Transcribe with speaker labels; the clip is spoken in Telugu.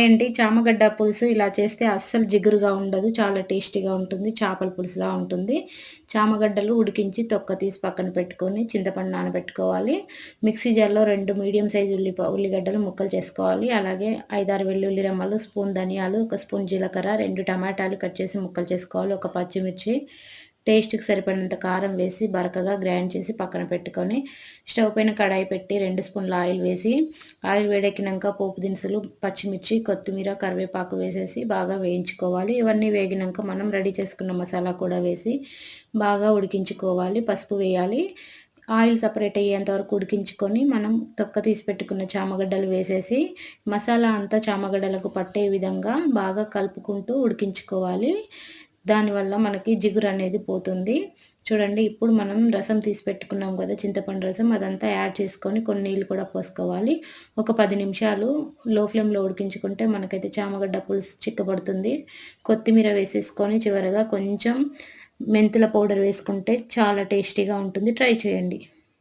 Speaker 1: హాయ్ అండి. చామగడ్డ పులుసు ఇలా చేస్తే అస్సలు జిగురుగా ఉండదు. చాలా టేస్టీగా ఉంటుంది. చేపల పులుసులా ఉంటుంది. చామగడ్డలు ఉడికించి తొక్క తీసి పక్కన పెట్టుకొని, చింతపండు నానబెట్టుకోవాలి. మిక్సీ జార్‌లో 2 మీడియం సైజ్ ఉల్లిగడ్డలు ముక్కలు చేసుకోవాలి. అలాగే 5, 6 వెల్లుల్లి రెమ్మలు, స్పూన్ ధనియాలు, ఒక స్పూన్ జీలకర్ర, 2 టమాటాలు కట్ చేసి ముక్కలు చేసుకోవాలి. ఒక పచ్చిమిర్చి, టేస్ట్‌కి సరిపడినంత కారం వేసి బరకగా గ్రైండ్ చేసి పక్కన పెట్టుకొని, స్టవ్ పైన కడాయి పెట్టి 2 స్పూన్ల ఆయిల్ వేసి, ఆయిల్ వేడెక్కినాక పోపు దినుసులు, పచ్చిమిర్చి, కొత్తిమీర, కరివేపాకు వేసేసి బాగా వేయించుకోవాలి. ఇవన్నీ వేగినాక మనం రెడీ చేసుకున్న మసాలా కూడా వేసి బాగా ఉడికించుకోవాలి. పసుపు వేయాలి. ఆయిల్ సెపరేట్ అయ్యేంత వరకు ఉడికించుకొని, మనం తొక్క తీసి పెట్టుకున్న చామగడ్డలు వేసేసి, మసాలా అంతా చామగడ్డలకు పట్టే విధంగా బాగా కలుపుకుంటూ ఉడికించుకోవాలి. దానివల్ల మనకి జిగురు అనేది పోతుంది. చూడండి, ఇప్పుడు మనం రసం తీసి పెట్టుకున్నాం కదా, చింతపండు రసం, అదంతా యాడ్ చేసుకొని కొన్ని నీళ్ళు కూడా పోసుకోవాలి. ఒక 10 నిమిషాలు లో ఫ్లేమ్‌లో ఉడికించుకుంటే మనకైతే చామగడ్డ పులుసు చిక్కబడుతుంది. కొత్తిమీర వేసేసుకొని చివరగా కొంచెం మెంతుల పౌడర్ వేసుకుంటే చాలా టేస్టీగా ఉంటుంది. ట్రై చేయండి.